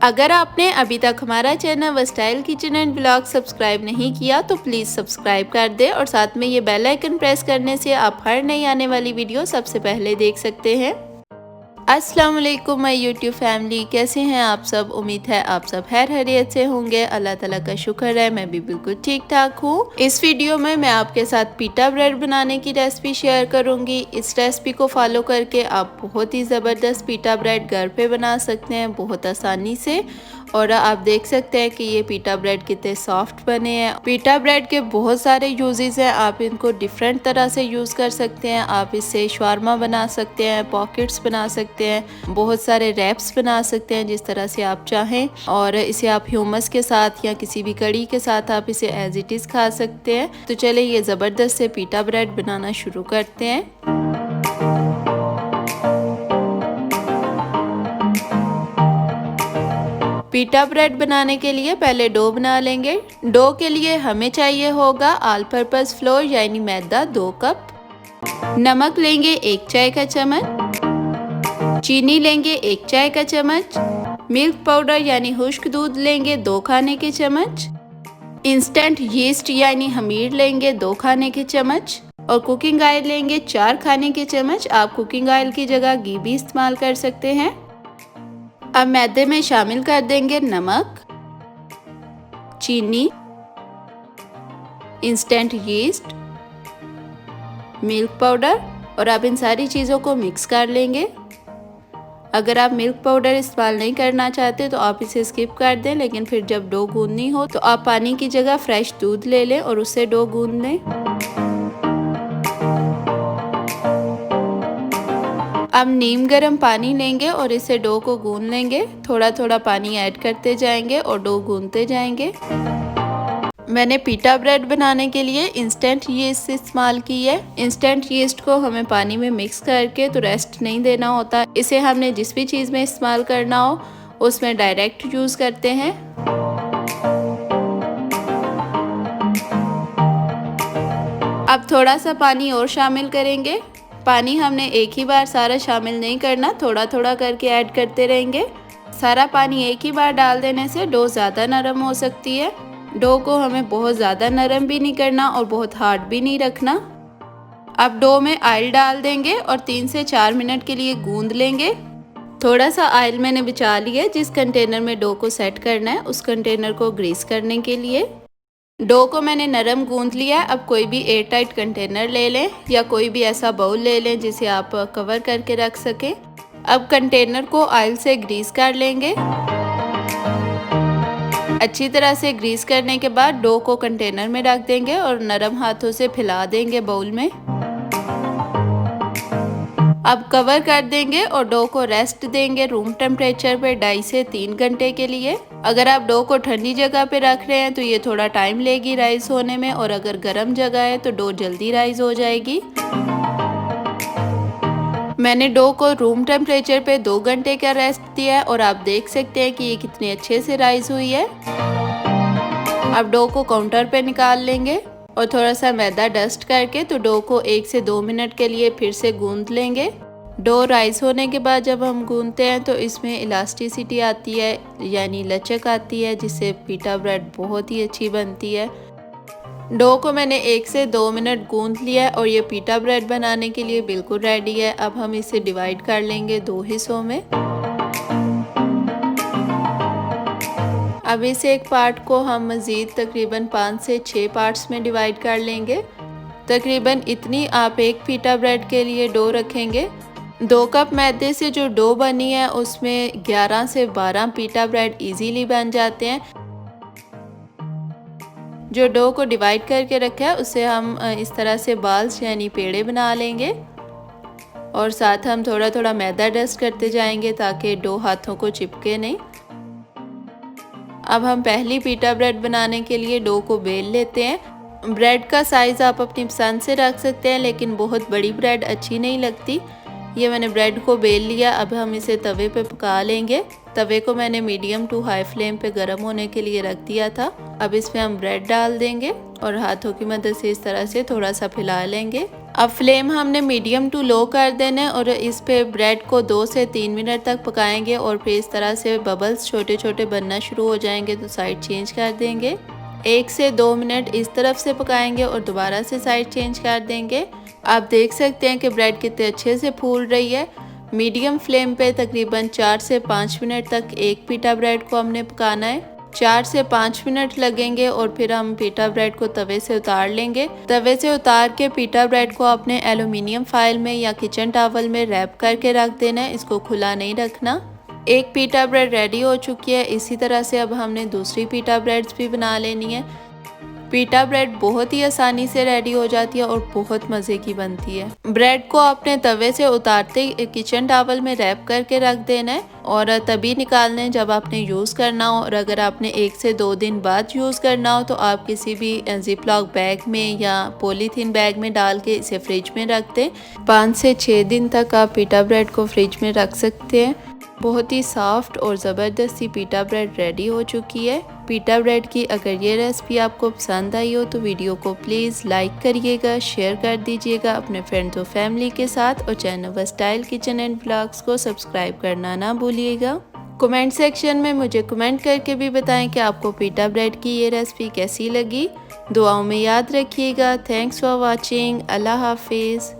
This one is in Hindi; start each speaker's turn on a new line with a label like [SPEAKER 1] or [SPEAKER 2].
[SPEAKER 1] अगर आपने अभी तक हमारा चैनल वस्टाइल किचन एंड ब्लॉग सब्सक्राइब नहीं किया तो प्लीज़ सब्सक्राइब कर दें और साथ में ये बेल आइकन प्रेस करने से आप हर नई आने वाली वीडियो सबसे पहले देख सकते हैं। अस्सलाम वालेकुम माय यूट्यूब फैमिली, कैसे हैं आप सब। उम्मीद है आप सब खैरियत से होंगे। अल्लाह ताला का शुक्र है मैं भी बिल्कुल ठीक ठाक हूँ। इस वीडियो में मैं आपके साथ पीटा ब्रेड बनाने की रेसिपी शेयर करूँगी। इस रेसिपी को फॉलो करके आप बहुत ही ज़बरदस्त पीटा ब्रेड घर पे बना सकते हैं बहुत आसानी से। और आप देख सकते हैं कि ये पीटा ब्रेड कितने सॉफ्ट बने हैं। पीटा ब्रेड के बहुत सारे यूजेस हैं, आप इनको डिफरेंट तरह से यूज़ कर सकते हैं। आप इससे शवारमा बना सकते हैं, पॉकेट्स बना सकते हैं, बहुत सारे रैप्स बना सकते हैं जिस तरह से आप चाहें। और इसे आप ह्यूमस के साथ या किसी भी कड़ी के साथ आप इसे एज इट इज़ खा सकते हैं। तो चलिए ये ज़बरदस्त से पीटा ब्रेड बनाना शुरू करते हैं। पीटा ब्रेड बनाने के लिए पहले डो बना लेंगे। डो के लिए हमें चाहिए होगा ऑल पर्पस फ्लोर यानी मैदा 2 कप, नमक लेंगे 1 चाय का चम्मच, चीनी लेंगे 1 चाय का चम्मच, मिल्क पाउडर यानी खुश्क दूध लेंगे 2 खाने के चम्मच, इंस्टेंट यीस्ट यानी खमीर लेंगे 2 खाने के चम्मच और कुकिंग ऑयल लेंगे 4 खाने के चम्मच। आप कुकिंग ऑयल की जगह घी भी इस्तेमाल कर सकते हैं। अब मैदे में शामिल कर देंगे नमक, चीनी, इंस्टेंट यीस्ट, मिल्क पाउडर और अब इन सारी चीज़ों को मिक्स कर लेंगे। अगर आप मिल्क पाउडर इस्तेमाल नहीं करना चाहते तो आप इसे स्किप कर दें, लेकिन फिर जब डो गूंदनी हो तो आप पानी की जगह फ्रेश दूध ले लें और उससे डो गूंद लें। अब नीम गर्म पानी लेंगे और इसे डो को गूंद लेंगे। थोड़ा थोड़ा पानी ऐड करते जाएंगे और डो गूंदते जाएंगे। मैंने पीटा ब्रेड बनाने के लिए इंस्टेंट यीस्ट इस्तेमाल की है। इंस्टेंट यीस्ट को हमें पानी में मिक्स करके तो रेस्ट नहीं देना होता। इसे हमने जिस भी चीज़ में इस्तेमाल करना हो उसमें डायरेक्ट यूज़ करते हैं। अब थोड़ा सा पानी और शामिल करेंगे। पानी हमने एक ही बार सारा शामिल नहीं करना, थोड़ा थोड़ा करके ऐड करते रहेंगे। सारा पानी एक ही बार डाल देने से डो ज़्यादा नरम हो सकती है। डो को हमें बहुत ज़्यादा नरम भी नहीं करना और बहुत हार्ड भी नहीं रखना। अब डो में ऑयल डाल देंगे और 3 से 4 मिनट के लिए गूंद लेंगे। थोड़ा सा ऑयल मैंने बचा लिया, जिस कंटेनर में डो को सेट करना है उस कंटेनर को ग्रीस करने के लिए। डो को मैंने नरम गूंद लिया। अब कोई भी एयर टाइट कंटेनर ले लें या कोई भी ऐसा बाउल ले लें जिसे आप कवर करके रख सकें। अब कंटेनर को ऑयल से ग्रीस कर लेंगे। अच्छी तरह से ग्रीस करने के बाद डो को कंटेनर में रख देंगे और नरम हाथों से फैला देंगे बाउल में। अब कवर कर देंगे और डो को रेस्ट देंगे रूम टेम्परेचर पे 2.5 से 3 घंटे के लिए। अगर आप डो को ठंडी जगह पे रख रहे हैं तो ये थोड़ा टाइम लेगी राइस होने में, और अगर गर्म जगह है तो डो जल्दी राइस हो जाएगी। मैंने डो को रूम टेम्परेचर पे 2 घंटे का रेस्ट दिया है और आप देख सकते हैं कि ये कितने अच्छे से राइस हुई है। अब डो को काउंटर पे निकाल लेंगे और थोड़ा सा मैदा डस्ट करके तो डो को 1 से 2 मिनट के लिए फिर से गूंद लेंगे। डो राइस होने के बाद जब हम गूंदते हैं तो इसमें इलास्टिसिटी आती है यानी लचक आती है, जिससे पीटा ब्रेड बहुत ही अच्छी बनती है। डो को मैंने 1 से 2 मिनट गूंद लिया है और ये पीटा ब्रेड बनाने के लिए बिल्कुल रेडी है। अब हम इसे डिवाइड कर लेंगे 2 हिस्सों में। अब इस एक पार्ट को हम मज़ीद तकरीबन 5 से 6 पार्ट्स में डिवाइड कर लेंगे। तकरीबन इतनी आप एक पीटा ब्रेड के लिए डो रखेंगे। 2 कप मैदे से जो डो बनी है उसमें 11 से 12 पीटा ब्रेड इजीली बन जाते हैं। जो डो को डिवाइड करके रखा है उससे हम इस तरह से बाल्स यानी पेड़े बना लेंगे और साथ हम थोड़ा थोड़ा मैदा डस्ट करते जाएंगे ताकि डो हाथों को चिपके नहीं। अब हम पहली पीटा ब्रेड बनाने के लिए डो को बेल लेते हैं। ब्रेड का साइज़ आप अपनी पसंद से रख सकते हैं, लेकिन बहुत बड़ी ब्रेड अच्छी नहीं लगती। ये मैंने ब्रेड को बेल लिया। अब हम इसे तवे पे पका लेंगे। तवे को मैंने मीडियम टू हाई फ्लेम पे गर्म होने के लिए रख दिया था। अब इसमें हम ब्रेड डाल देंगे और हाथों की मदद से इस तरह से थोड़ा सा फैला लेंगे अब फ्लेम हमने मीडियम टू लो कर देना है और इस पे ब्रेड को 2 से 3 मिनट तक पकाएंगे और फिर इस तरह से बबल्स छोटे छोटे बनना शुरू हो जाएंगे तो साइड चेंज कर देंगे। 1 से 2 मिनट इस तरफ से पकाएंगे और दोबारा से साइड चेंज कर देंगे। आप देख सकते हैं कि ब्रेड कितने अच्छे से फूल रही है। मीडियम फ्लेम पे तकरीबन 4 से 5 मिनट तक एक पीटा ब्रेड को हमने पकाना है। 4 से 5 मिनट लगेंगे और फिर हम पीटा ब्रेड को तवे से उतार लेंगे। तवे से उतार के पीटा ब्रेड को अपने एल्युमिनियम फाइल में या किचन टॉवल में रैप करके रख देना है, इसको खुला नहीं रखना। एक पीटा ब्रेड रेडी हो चुकी है। इसी तरह से अब हमने दूसरी पीटा ब्रेड्स भी बना लेनी है। पीटा ब्रेड बहुत ही आसानी से रेडी हो जाती है और बहुत मज़े की बनती है। ब्रेड को अपने तवे से उतारते किचन टॉवल में रैप करके रख देना है और तभी निकालना है जब आपने यूज़ करना हो। और अगर आपने 1 से 2 दिन बाद यूज़ करना हो तो आप किसी भी जिपलॉक बैग में या पॉलीथीन बैग में डाल के इसे फ्रिज में रख दें। 5 से 6 दिन तक आप पीटा ब्रेड को फ्रिज में रख सकते हैं। बहुत ही सॉफ्ट और ज़बरदस्ती पीटा ब्रेड रेडी हो चुकी है। पीटा ब्रेड की अगर ये रेसिपी आपको पसंद आई हो तो वीडियो को प्लीज़ लाइक करिएगा, शेयर कर दीजिएगा अपने फ्रेंड्स और फैमिली के साथ और channel versatile kitchen and blogs को सब्सक्राइब करना ना भूलिएगा। कमेंट सेक्शन में मुझे कमेंट करके भी बताएं कि आपको पीटा ब्रेड की ये रेसिपी कैसी लगी। दुआओं में याद रखिएगा। Thanks for watching. अल्लाह हाफिज़।